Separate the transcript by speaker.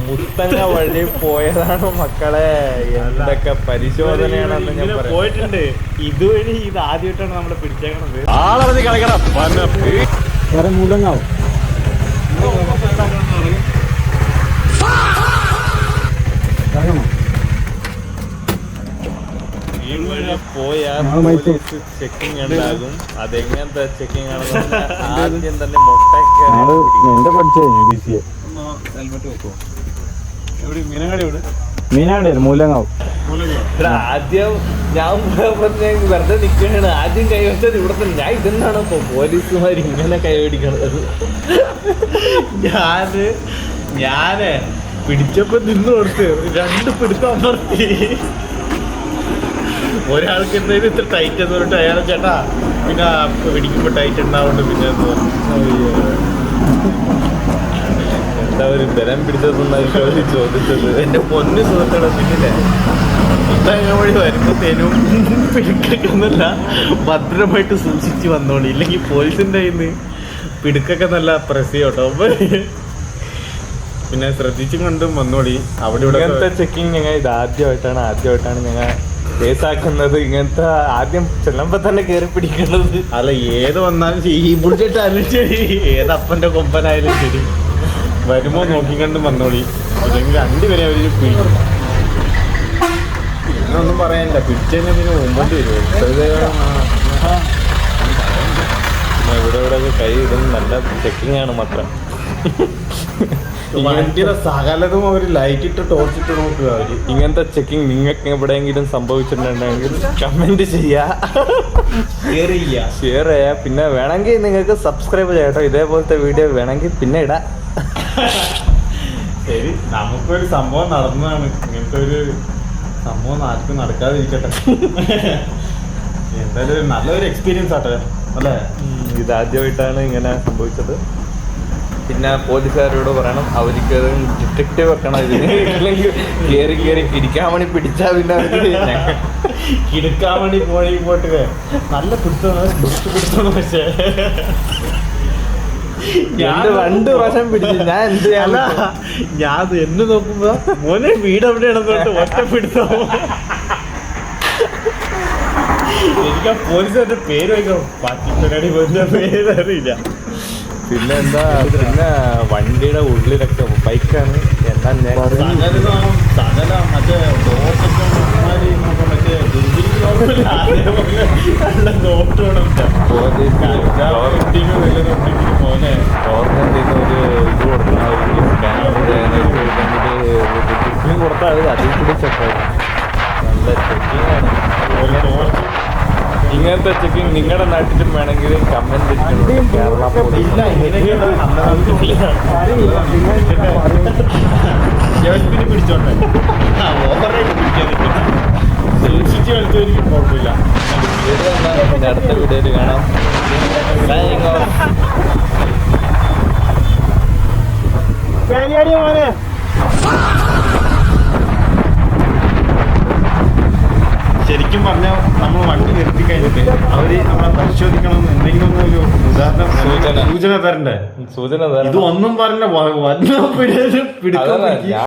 Speaker 1: മുത്തങ്ങ വഴി പോയതാണ് മക്കളെ. എന്തൊക്കെ പരിശോധനയാണെന്ന് ഞാൻ
Speaker 2: പോയിട്ടുണ്ട്. ഇതുവഴി ഇത് ആദ്യമായിട്ടാണ് നമ്മളെ പിടിച്ചേക്കണത്.
Speaker 1: ആളറിഞ്ഞ് കളിക്കണം.
Speaker 3: മൂലങ്ങാവും
Speaker 1: ഈ വഴി പോയാൽ പോലീസ് ചെക്കിങ് ഉണ്ടാകും. അതെങ്ങനത്തെ ചെക്കിങ് ആണെന്ന് ആദ്യം തന്നെ മുട്ടയ്ക്ക്
Speaker 3: മീനാട് മൂലങ്ങാവും.
Speaker 1: ആദ്യം ഞാൻ വെറുതെ നിൽക്കണാണ്. ആദ്യം കൈവച്ചത് ഇവിടെ തന്നെ. ഞാൻ ഇതെന്നാണ് ഇപ്പൊ പോലീസുമാർ ഇങ്ങനെ കൈവടിക്കണത്.
Speaker 2: ഞാന് പിടിച്ചപ്പോ നിന്ന് കൊടുത്ത് 2 പിടുത്തം അമർത്തി. ഒരാൾക്ക് എന്തായാലും ഇത്ര ടൈറ്റ് എന്ന് പറഞ്ഞിട്ട് അയാളെ ചേട്ടാ പിന്നെ പിടിക്കുമ്പോ ടൈറ്റ് ഉണ്ടാവുന്നുണ്ട് പിന്നെ
Speaker 1: എന്താ ഒരു ബലം പിടിച്ചതെന്നാണ് ചോദിച്ചത്.
Speaker 2: എന്റെ പൊന്ന് സുഹൃത്തുക്കളെ പിന്നില്ലേ മുത്തങ്ങ വഴി വരുമ്പത്തേനും പിടുക്കൊക്കെ ഭദ്രമായിട്ട് സൂക്ഷിച്ച് വന്നോളി. ഇല്ലെങ്കിൽ പോലീസിന്റെ കയ്യിൽ നിന്ന് പിടുക്കൊക്കെ നല്ല പ്രസ് ചെയ്യോട്ടോ. പിന്നെ ശ്രദ്ധിച്ചും കൊണ്ടും വന്നോളി. അവിടെ
Speaker 1: ഇങ്ങനത്തെ ചെക്കിങ് ഞങ്ങൾ ഇത് ആദ്യമായിട്ടാണ് ഞങ്ങൾ കേസാക്കുന്നത്. ഇങ്ങനത്തെ ആദ്യം ചെല്ലുമ്പോ തന്നെ കയറി പിടിക്കുന്നത്.
Speaker 2: അല്ല ഏത് വന്നാലും ഈ പിടിച്ചിട്ടാലും ശരി, ഏതപ്പന്റെ കൊമ്പനായാലും ശരി, വരുമ്പോ നോക്കിക്കണ്ടും വന്നോളി. അല്ലെങ്കിൽ 2 പേരെ അവര് പിടിക്കും. പിന്നൊന്നും പറയാനില്ല. പിടിച്ചതിന് പിന്നെ മുമ്പോട്ട് വരുമോ.
Speaker 1: ഇവിടെ കൈ ഇടുന്ന നല്ല ചെക്കിങ് ആണ് മാത്രം.
Speaker 2: വണ്ടിയുടെ സകലതും അവര് ലൈറ്റ് ഇട്ട് ടോർച്ചിട്ട് നോക്കുക. അവര്
Speaker 1: ഇങ്ങനത്തെ ചെക്കിങ് നിങ്ങൾക്ക് എവിടെയെങ്കിലും സംഭവിച്ചിട്ടുണ്ടെങ്കിൽ കമന്റ് ഷെയർ ചെയ്യാ. പിന്നെ വേണമെങ്കിൽ നിങ്ങൾക്ക് സബ്സ്ക്രൈബ് ചെയ്യാട്ടോ. ഇതേപോലത്തെ വീഡിയോ വേണമെങ്കിൽ പിന്നെ ഇടാം.
Speaker 2: ശരി, നമുക്കൊരു സംഭവം നടന്നതാണ്. ഇങ്ങനത്തെ ഒരു സംഭവം ആർക്കും നടക്കാതിരിക്കട്ടെ. എന്തായാലും നല്ലൊരു എക്സ്പീരിയൻസ് ആട്ടെ അല്ലേ.
Speaker 1: ഇതാദ്യമായിട്ടാണ് ഇങ്ങനെ സംഭവിച്ചത്. പിന്നെ പോലീസുകാരോട് പറയണം അവർക്ക് ഡിറ്റക്റ്റീവ് വെക്കണം. ഇതിന് ഇല്ലെങ്കിൽ കയറി പിടിക്കാൻ വേണ്ടി പിടിച്ചാൽ പിന്നെ
Speaker 2: കിടക്കാൻ വേണ്ടി പോയിട്ട് നല്ല പിടുത്തമാണ്. പക്ഷേ
Speaker 1: ഞാൻ 2 പ്രാവശ്യം പിടിച്ചു. ഞാൻ എന്ത് ചെയ്യാനല്ല,
Speaker 2: ഞാൻ എന്ന് നോക്കുമ്പോ മോനെ വീട് എവിടെയാണെന്നോട്ട് ഒറ്റ പിടുത്തം. എനിക്ക് ആ പോലീസുകാരുടെ പേര് വയ്ക്കണം. പാട്ടിപ്പനാടി പോലീസിന്റെ പേര് അറിയില്ല.
Speaker 1: പിന്നെ എന്താ, പിന്നെ വണ്ടിയുടെ ഉള്ളിലൊക്കെ ബൈക്കാണ്. എന്താ
Speaker 2: സകല മറ്റേ നോട്ട് വേണം. മോനെ
Speaker 1: ഗവൺമെന്റ് ഒരു ഇത് കൊടുക്കണം. കൊടുത്താൽ അതിൽ കൂടി ചെക്ക് നല്ല ചെക്കിങ് ആണ്. ഇങ്ങനത്തെ ചെക്കിങ് നിങ്ങളുടെ നാട്ടിലും വേണമെങ്കിൽ കമന്റ് കേരള പോലീസ്
Speaker 2: പിടിച്ചോട്ടെ. ഓവറായിട്ട് പിടിക്കാൻ സൂക്ഷിച്ച് കളിച്ചവരിക്കും കുഴപ്പമില്ല.
Speaker 1: പിന്നെ അടുത്ത വീഡിയോയിൽ കാണാം.
Speaker 2: മോനെ ശരിക്കും പറഞ്ഞാൽ നമ്മൾ വണ്ടി നിർത്തി കഴിഞ്ഞിട്ട് അവര് നമ്മളെ പരിശോധിക്കണമെന്ന് എന്തെങ്കിലും ഒരു ഉദാഹരണം സൂചന തരണ്ടേ.
Speaker 1: സൂചന
Speaker 2: ഇത് ഒന്നും പറഞ്ഞ വന്ന പിടിച്ചു